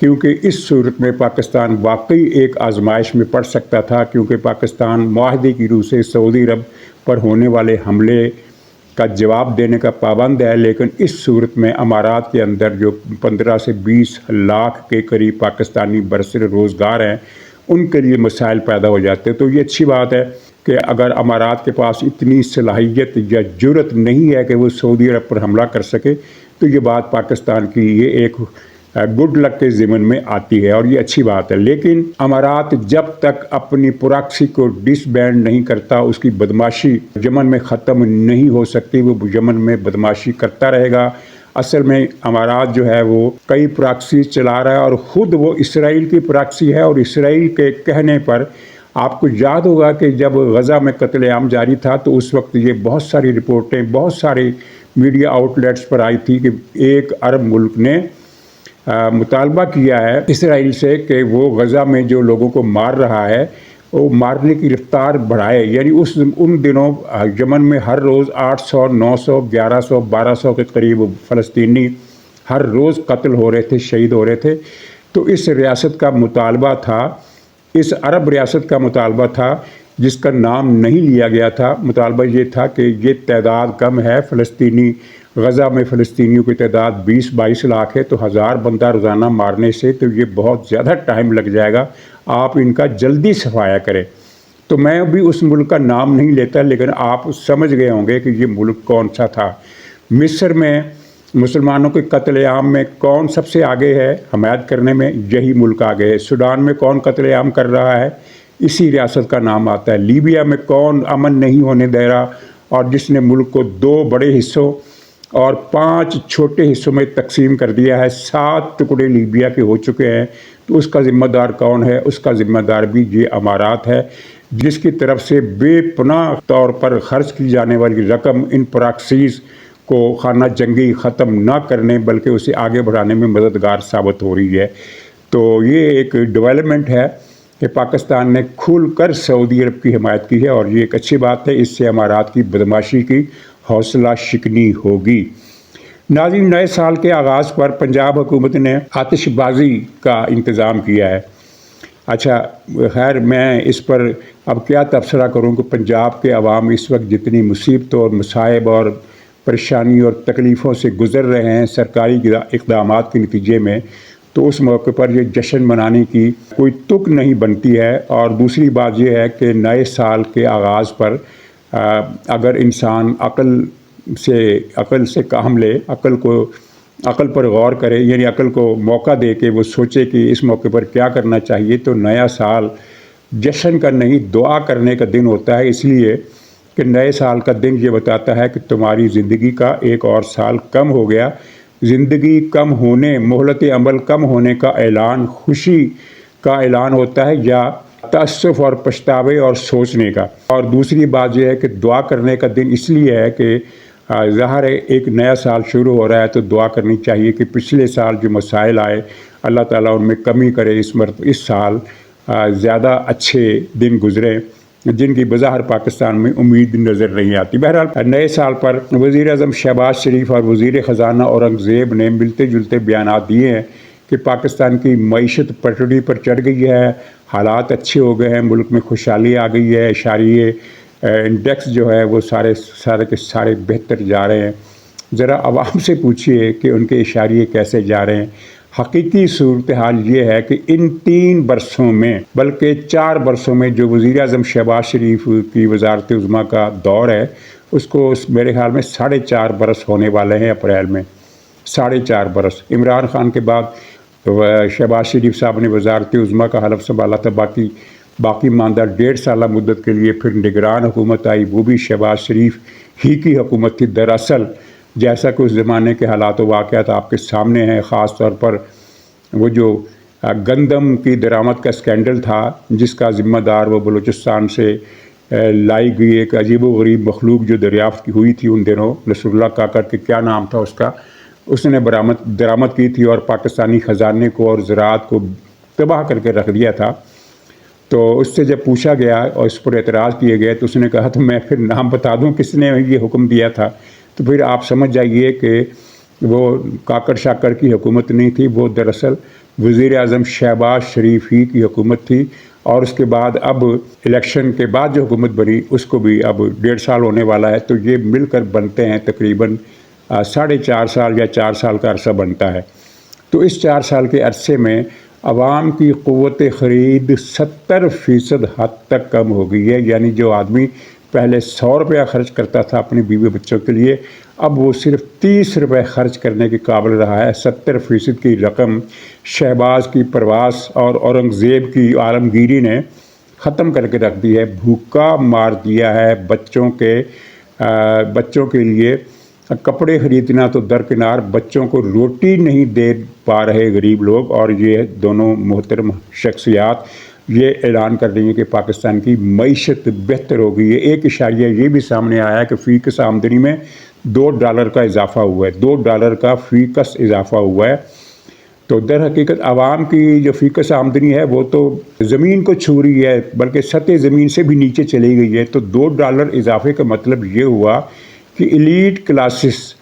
کیونکہ اس صورت میں پاکستان واقعی ایک آزمائش میں پڑ سکتا تھا، کیونکہ پاکستان معاہدے کی روح سے سعودی عرب پر ہونے والے حملے کا جواب دینے کا پابند ہے، لیکن اس صورت میں امارات کے اندر جو 15 سے 20 لاکھ کے قریب پاکستانی برسر روزگار ہیں، ان کے لیے مسائل پیدا ہو جاتے ہیں۔ تو یہ اچھی بات ہے کہ اگر امارات کے پاس اتنی صلاحیت یا جرت نہیں ہے کہ وہ سعودی عرب پر حملہ کر سکے، تو یہ بات پاکستان کی یہ ایک گڈ لک کے ضمن میں آتی ہے اور یہ اچھی بات ہے۔ لیکن امارات جب تک اپنی پراکسی کو ڈس بینڈ نہیں کرتا، اس کی بدماشی یمن میں ختم نہیں ہو سکتی، وہ یمن میں بدماشی کرتا رہے گا۔ اصل میں امارات جو ہے وہ کئی پراکسی چلا رہا ہے اور خود وہ اسرائیل کی پراکسی ہے، اور اسرائیل کے کہنے پر آپ کو یاد ہوگا کہ جب غزہ میں قتل عام جاری تھا تو اس وقت یہ بہت ساری رپورٹیں بہت سارے میڈیا آؤٹ لیٹس پر آئی تھی کہ ایک عرب ملک نے مطالبہ کیا ہے اسرائیل سے کہ وہ غزہ میں جو لوگوں کو مار رہا ہے وہ مارنے کی رفتار بڑھائے۔ یعنی ان دنوں یمن میں ہر روز 800، 900، 1100، 1200 کے قریب فلسطینی ہر روز قتل ہو رہے تھے، شہید ہو رہے تھے۔ تو اس ریاست کا مطالبہ تھا، اس عرب ریاست کا مطالبہ تھا جس کا نام نہیں لیا گیا تھا۔ مطالبہ یہ تھا کہ یہ تعداد کم ہے، فلسطینی غزہ میں فلسطینیوں کی تعداد 20-22 لاکھ ہے، تو 1000 بندہ روزانہ مارنے سے تو یہ بہت زیادہ ٹائم لگ جائے گا، آپ ان کا جلدی صفایا کریں۔ تو میں بھی اس ملک کا نام نہیں لیتا، لیکن آپ سمجھ گئے ہوں گے کہ یہ ملک کون سا تھا۔ مصر میں مسلمانوں کے قتل عام میں کون سب سے آگے ہے حمایت کرنے میں؟ یہی ملک آگے ہے۔ سوڈان میں کون قتل عام کر رہا ہے؟ اسی ریاست کا نام آتا ہے۔ لیبیا میں کون امن نہیں ہونے دے رہا اور جس نے ملک کو 2 بڑے حصوں اور 5 چھوٹے حصوں میں تقسیم کر دیا ہے؟ 7 ٹکڑے لیبیا کے ہو چکے ہیں، تو اس کا ذمہ دار کون ہے؟ اس کا ذمہ دار بھی یہ امارات ہے، جس کی طرف سے بے پناہ طور پر خرچ کی جانے والی رقم ان پراکسیز کو خانہ جنگی ختم نہ کرنے بلکہ اسے آگے بڑھانے میں مددگار ثابت ہو رہی ہے۔ تو یہ ایک ڈیولپمنٹ ہے کہ پاکستان نے کھل کر سعودی عرب کی حمایت کی ہے، اور یہ ایک اچھی بات ہے، اس سے امارات کی بدماشی کی حوصلہ شکنی ہوگی۔ ناظرین، نئے سال کے آغاز پر پنجاب حکومت نے آتش بازی کا انتظام کیا ہے۔ اچھا خیر، میں اس پر اب کیا تبصرہ کروں کہ پنجاب کے عوام اس وقت جتنی مصیبتوں اور مصائب اور پریشانی اور تکلیفوں سے گزر رہے ہیں سرکاری اقدامات کے نتیجے میں، تو اس موقع پر یہ جشن منانے کی کوئی تک نہیں بنتی ہے۔ اور دوسری بات یہ ہے کہ نئے سال کے آغاز پر اگر انسان عقل سے کام لے، عقل پر غور کرے، یعنی عقل کو موقع دے کہ وہ سوچے کہ اس موقع پر کیا کرنا چاہیے، تو نیا سال جشن کا نہیں دعا کرنے کا دن ہوتا ہے، اس لیے کہ نئے سال کا دن یہ بتاتا ہے کہ تمہاری زندگی کا ایک اور سال کم ہو گیا۔ زندگی کم ہونے، مہلت عمل کم ہونے کا اعلان خوشی کا اعلان ہوتا ہے یا تأسف اور پچھتاوے اور سوچنے کا؟ اور دوسری بات یہ ہے کہ دعا کرنے کا دن اس لیے ہے کہ ظاہر ہے ایک نیا سال شروع ہو رہا ہے تو دعا کرنی چاہیے کہ پچھلے سال جو مسائل آئے اللہ تعالیٰ ان میں کمی کرے، اس سال زیادہ اچھے دن گزرے جن کی بظاہر پاکستان میں امید نظر نہیں آتی۔ بہرحال نئے سال پر وزیر اعظم شہباز شریف اور وزیر خزانہ اورنگزیب نے ملتے جلتے بیانات دیے ہیں کہ پاکستان کی معیشت پٹڑی پر چڑھ گئی ہے، حالات اچھے ہو گئے ہیں، ملک میں خوشحالی آ گئی ہے، اشاریہ انڈیکس جو ہے وہ سارے کے سارے بہتر جا رہے ہیں۔ ذرا عوام سے پوچھئے کہ ان کے اشاریے کیسے جا رہے ہیں۔ حقیقی صورتحال یہ ہے کہ ان 3 برسوں میں بلکہ 4 برسوں میں جو وزیر اعظم شہباز شریف کی وزارت عظمیٰ کا دور ہے اس کو میرے خیال میں 4.5 برس ہونے والے ہیں اپریل میں، 4.5 برس۔ عمران خان کے بعد شہباز شریف صاحب نے وزارت عظمیٰ کا حلف سنبھالا تھا، باقی ماندہ 1.5 سالہ مدت کے لیے پھر نگران حکومت آئی، وہ بھی شہباز شریف ہی کی حکومت تھی۔ دراصل جیسا کہ اس زمانے کے حالات و واقعات آپ کے سامنے ہیں، خاص طور پر وہ جو گندم کی درآمد کا اسکینڈل تھا جس کا ذمہ دار وہ بلوچستان سے لائی گئی ایک عجیب و غریب مخلوق جو دریافت ہوئی تھی ان دنوں، نصر اللہ کاکڑ کے کیا نام تھا اس نے درآمد کی تھی اور پاکستانی خزانے کو اور زراعت کو تباہ کر کے رکھ دیا تھا۔ تو اس سے جب پوچھا گیا اور اس پر اعتراض کیے گئے تو اس نے کہا تو میں پھر نام بتا دوں کس نے یہ حکم دیا تھا، تو پھر آپ سمجھ جائیے کہ وہ کاکڑ شاکڑ کی حکومت نہیں تھی، وہ دراصل وزیر اعظم شہباز شریف ہی کی حکومت تھی، اور اس کے بعد اب الیکشن کے بعد جو حکومت بنی اس کو بھی اب 1.5 سال ہونے والا ہے، تو یہ مل کر بنتے ہیں تقریباً 4.5 سال یا 4 سال کا عرصہ بنتا ہے۔ تو اس 4 سال کے عرصے میں عوام کی قوت خرید 70% حد تک کم ہو گئی ہے، یعنی جو آدمی پہلے 100 روپیہ خرچ کرتا تھا اپنی بیوی بچوں کے لیے، اب وہ صرف 30 روپے خرچ کرنے کے قابل رہا ہے۔ 70% کی رقم شہباز کی پرواز اور اورنگزیب کی عالمگیری نے ختم کر کے رکھ دی ہے، بھوکا مار دیا ہے۔ بچوں کے لیے کپڑے خریدنا تو درکنار، بچوں کو روٹی نہیں دے پا رہے غریب لوگ، اور یہ دونوں محترم شخصیات یہ اعلان کر رہی ہیں کہ پاکستان کی معیشت بہتر ہو گئی ہے۔ ایک اشاریہ یہ بھی سامنے آیا ہے کہ فی کس آمدنی میں $2 کا اضافہ ہوا ہے، $2 کا فی کس اضافہ ہوا ہے۔ تو در حقیقت عوام کی جو فی کس آمدنی ہے وہ تو زمین کو چھو رہی ہے، بلکہ سطح زمین سے بھی نیچے چلی گئی ہے۔ تو $2 اضافے کا مطلب یہ ہوا کہ ایلیٹ کلاسز،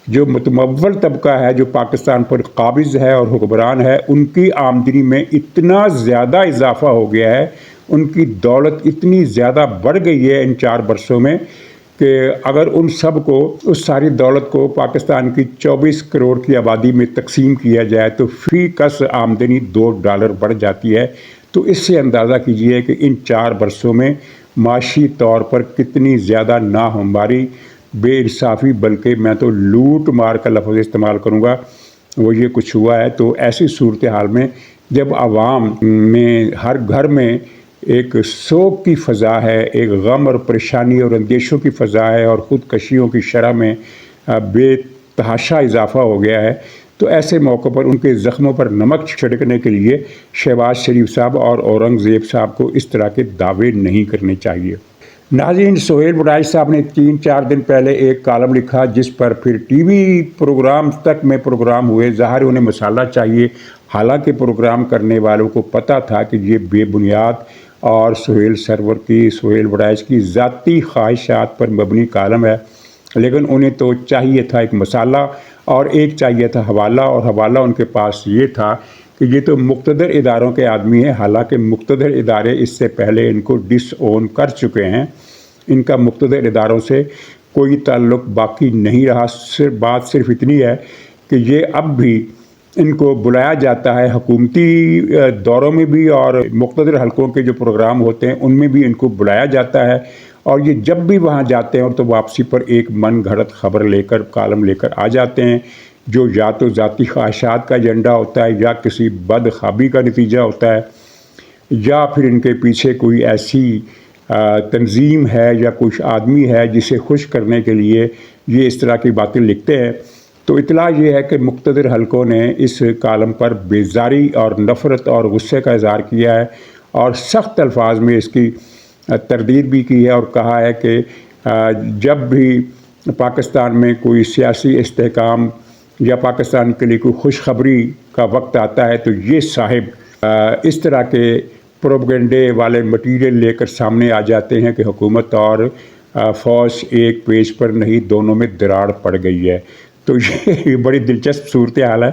جو متمول طبقہ ہے جو پاکستان پر قابض ہے اور حکمران ہے، ان کی آمدنی میں اتنا زیادہ اضافہ ہو گیا ہے، ان کی دولت اتنی زیادہ بڑھ گئی ہے ان 4 برسوں میں کہ اگر ان سب کو، اس ساری دولت کو پاکستان کی 24 کروڑ کی آبادی میں تقسیم کیا جائے تو فی کس آمدنی $2 بڑھ جاتی ہے۔ تو اس سے اندازہ کیجئے کہ ان 4 برسوں میں معاشی طور پر کتنی زیادہ ناہمواری، بے انصافی، بلکہ میں تو لوٹ مار کا لفظ استعمال کروں گا، وہ یہ کچھ ہوا ہے۔ تو ایسی صورتحال میں جب عوام میں ہر گھر میں ایک سوگ کی فضا ہے، ایک غم اور پریشانی اور اندیشوں کی فضا ہے، اور خودکشیوں کی شرح میں بے تحاشا اضافہ ہو گیا ہے، تو ایسے موقع پر ان کے زخموں پر نمک چھڑکنے کے لیے شہباز شریف صاحب اور اورنگزیب صاحب کو اس طرح کے دعوے نہیں کرنے چاہیے۔ ناظرین، سہیل وڑائچ صاحب نے 3-4 دن پہلے ایک کالم لکھا جس پر پھر ٹی وی پروگرام تک میں پروگرام ہوئے۔ ظاہر انہیں مسالہ چاہیے، حالانکہ پروگرام کرنے والوں کو پتہ تھا کہ یہ بے بنیاد اور سہیل وڑائچ کی ذاتی خواہشات پر مبنی کالم ہے، لیکن انہیں تو چاہیے تھا ایک مسالہ اور ایک چاہیے تھا حوالہ، اور حوالہ ان کے پاس یہ تھا کہ یہ تو مقتدر اداروں کے آدمی ہیں، حالانکہ مقتدر ادارے اس سے پہلے ان کو ڈس اون کر چکے ہیں، ان کا مقتدر اداروں سے کوئی تعلق باقی نہیں رہا۔ بات صرف اتنی ہے کہ یہ اب بھی ان کو بلایا جاتا ہے حکومتی دوروں میں بھی، اور مقتدر حلقوں کے جو پروگرام ہوتے ہیں ان میں بھی ان کو بلایا جاتا ہے، اور یہ جب بھی وہاں جاتے ہیں تو واپسی پر ایک من گھڑت خبر لے کر، کالم لے کر آ جاتے ہیں، جو یا تو ذاتی خواہشات کا ایجنڈا ہوتا ہے، یا کسی بدخوابی کا نتیجہ ہوتا ہے، یا پھر ان کے پیچھے کوئی ایسی تنظیم ہے یا کچھ آدمی ہے جسے خوش کرنے کے لیے یہ اس طرح کی باتیں لکھتے ہیں۔ تو اطلاع یہ ہے کہ مقتدر حلقوں نے اس کالم پر بیزاری اور نفرت اور غصے کا اظہار کیا ہے، اور سخت الفاظ میں اس کی تردید بھی کی ہے، اور کہا ہے کہ جب بھی پاکستان میں کوئی سیاسی استحکام یا پاکستان کے لیے کوئی خوشخبری کا وقت آتا ہے تو یہ صاحب اس طرح کے پروپیگنڈے والے مٹیریل لے کر سامنے آ جاتے ہیں کہ حکومت اور فوج ایک پیج پر نہیں، دونوں میں دراڑ پڑ گئی ہے۔ تو یہ بڑی دلچسپ صورتحال ہے،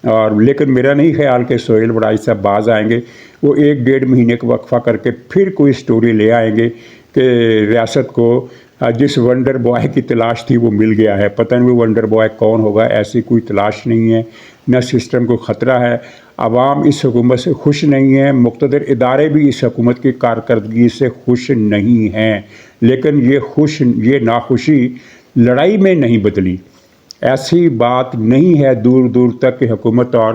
اور لیکن میرا نہیں خیال کہ سہیل وڑائچ صاحب باز آئیں گے۔ وہ 1-1.5 مہینے کا وقفہ کر کے پھر کوئی سٹوری لے آئیں گے کہ ریاست کو جس ونڈر بوائے کی تلاش تھی وہ مل گیا ہے۔ پتہ نہیں وہ ونڈر بوائے کون ہوگا، ایسی کوئی تلاش نہیں ہے، نہ سسٹم کو خطرہ ہے۔ عوام اس حکومت سے خوش نہیں ہے، مقتدر ادارے بھی اس حکومت کی کارکردگی سے خوش نہیں ہیں، لیکن یہ ناخوشی لڑائی میں نہیں بدلی۔ ایسی بات نہیں ہے دور دور تک کہ حکومت اور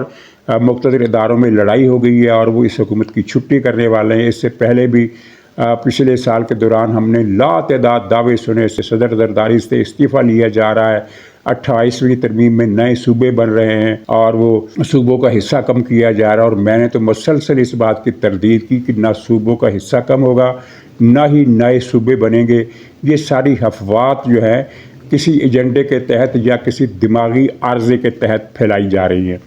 مقتدر اداروں میں لڑائی ہو گئی ہے اور وہ اس حکومت کی چھٹی کرنے والے ہیں۔ اس سے پہلے بھی پچھلے سال کے دوران ہم نے لاتعداد دعوے سنے، صدر زرداری سے استعفیٰ لیا جا رہا ہے، 28ویں ترمیم میں نئے صوبے بن رہے ہیں اور وہ صوبوں کا حصہ کم کیا جا رہا ہے، اور میں نے تو مسلسل اس بات کی تردید کی کہ نہ صوبوں کا حصہ کم ہوگا، نہ ہی نئے صوبے بنیں گے۔ یہ ساری افواہات جو ہے کسی ایجنڈے کے تحت یا کسی دماغی عارضے کے تحت پھیلائی جا رہی ہیں۔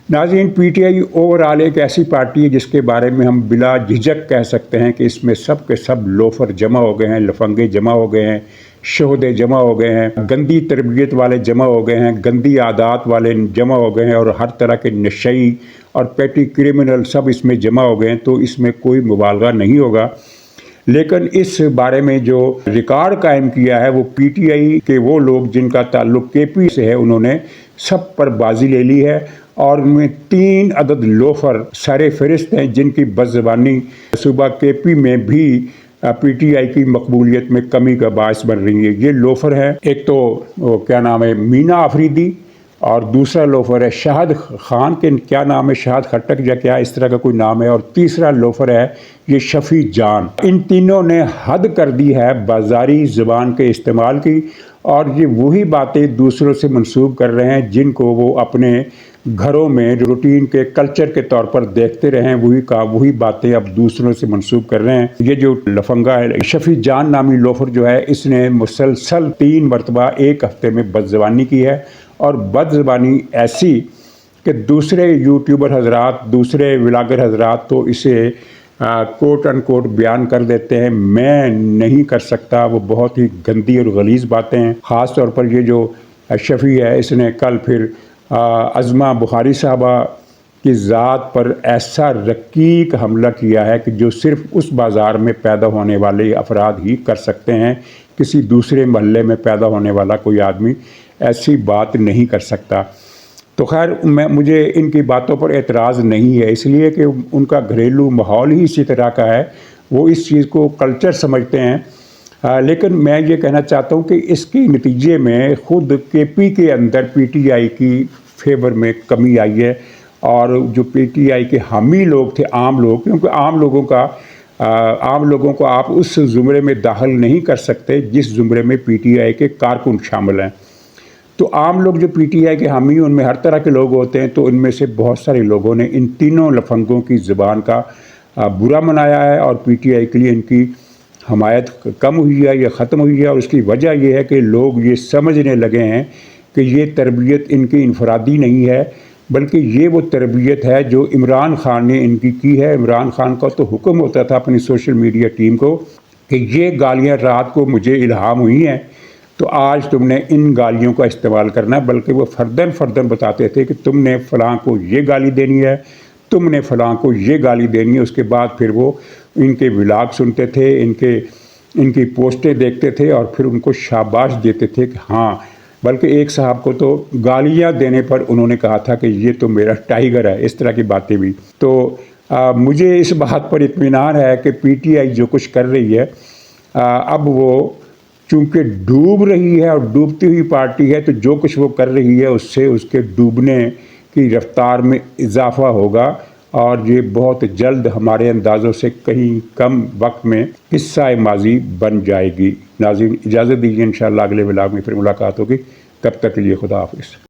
ناظرین، پی ٹی آئی اوورآل ایک ایسی پارٹی ہے جس کے بارے میں ہم بلا جھجک کہہ سکتے ہیں کہ اس میں سب کے سب لوفر جمع ہو گئے ہیں، لفنگے جمع ہو گئے ہیں، شہدے جمع ہو گئے ہیں، گندی تربیت والے جمع ہو گئے ہیں، گندی عادات والے جمع ہو گئے ہیں، اور ہر طرح کے نشئی اور پیٹی کرمنل سب اس میں جمع ہو گئے ہیں، تو اس میں کوئی مبالغہ نہیں ہوگا۔ لیکن اس بارے میں جو ریکارڈ قائم کیا ہے وہ پی ٹی آئی کے وہ لوگ جن کا تعلق کے پی سے ہے، انہوں نے سب پر بازی لے لی ہے، اور ان میں 3 عدد لوفر سر فہرست ہیں جن کی بد زبانی صوبہ کے پی میں بھی پی ٹی آئی کی مقبولیت میں کمی کا باعث بن رہی ہے۔ یہ لوفر ہیں، ایک تو کیا نام ہے مینا آفریدی، اور دوسرا لوفر ہے شاہد خان، کے کیا نام ہے شاہد خٹک یا کیا اس طرح کا کوئی نام ہے، اور تیسرا لوفر ہے یہ شفیع جان۔ ان تینوں نے حد کر دی ہے بازاری زبان کے استعمال کی، اور یہ وہی باتیں دوسروں سے منسوب کر رہے ہیں جن کو وہ اپنے گھروں میں روٹین کے کلچر کے طور پر دیکھتے رہے ہیں، وہی باتیں اب دوسروں سے منسوب کر رہے ہیں۔ یہ جو لفنگا ہے شفیع جان نامی لوفر جو ہے، اس نے مسلسل 3 مرتبہ ایک ہفتے میں بد زبانی کی ہے، اور بد زبانی ایسی کہ دوسرے یوٹیوبر حضرات، دوسرے ولاگر حضرات تو اسے کوٹ ان کوٹ بیان کر دیتے ہیں، میں نہیں کر سکتا، وہ بہت ہی گندی اور غلیظ باتیں ہیں۔ خاص طور پر یہ جو شفیع ہے، اس نے کل پھر عظمہ بخاری صاحبہ کی ذات پر ایسا رقیق حملہ کیا ہے کہ جو صرف اس بازار میں پیدا ہونے والے افراد ہی کر سکتے ہیں، کسی دوسرے محلے میں پیدا ہونے والا کوئی آدمی ایسی بات نہیں کر سکتا۔ تو خیر مجھے ان کی باتوں پر اعتراض نہیں ہے، اس لیے کہ ان کا گھریلو ماحول ہی اسی طرح کا ہے، وہ اس چیز کو کلچر سمجھتے ہیں۔ لیکن میں یہ کہنا چاہتا ہوں کہ اس کے نتیجے میں خود کے پی کے اندر پی ٹی آئی کی فیور میں کمی آئی ہے، اور جو پی ٹی آئی کے حامی لوگ تھے، عام لوگ، کیونکہ عام لوگوں کو آپ اس زمرے میں داخل نہیں کر سکتے جس زمرے میں پی ٹی آئی کے کارکن شامل ہیں۔ تو عام لوگ جو پی ٹی آئی کے حامی، ان میں ہر طرح کے لوگ ہوتے ہیں، تو ان میں سے بہت سارے لوگوں نے ان تینوں لفنگوں کی زبان کا برا منایا ہے، اور پی ٹی آئی کے لیے ان کی حمایت کم ہوئی ہے یا ختم ہوئی ہے، اور اس کی وجہ یہ ہے کہ لوگ یہ سمجھنے لگے ہیں کہ یہ تربیت ان کی انفرادی نہیں ہے، بلکہ یہ وہ تربیت ہے جو عمران خان نے ان کی ہے۔ عمران خان کا تو حکم ہوتا تھا اپنی سوشل میڈیا ٹیم کو کہ یہ گالیاں رات کو مجھے الہام ہوئی ہیں، تو آج تم نے ان گالیوں کا استعمال کرنا ہے، بلکہ وہ فرداً بتاتے تھے کہ تم نے فلاں کو یہ گالی دینی ہے، تم نے فلاں کو یہ گالی دینی ہے۔ اس کے بعد پھر وہ ان کے ولاگ سنتے تھے، ان کی پوسٹیں دیکھتے تھے، اور پھر ان کو شاباش دیتے تھے کہ ہاں، بلکہ ایک صاحب کو تو گالیاں دینے پر انہوں نے کہا تھا کہ یہ تو میرا ٹائیگر ہے، اس طرح کی باتیں بھی۔ تو مجھے اس بات پر اطمینان ہے کہ پی ٹی آئی جو کچھ کر رہی ہے، اب وہ چونکہ ڈوب رہی ہے اور ڈوبتی ہوئی پارٹی ہے، تو جو کچھ وہ کر رہی ہے اس سے اس کے ڈوبنے کی رفتار میں اضافہ ہوگا، اور یہ بہت جلد ہمارے اندازوں سے کہیں کم وقت میں قصہ ماضی بن جائے گی۔ ناظرین اجازت دیجیے، انشاءاللہ اگلے ولاگ میں پھر ملاقات ہوگی، تب تک کے لیے خدا حافظ۔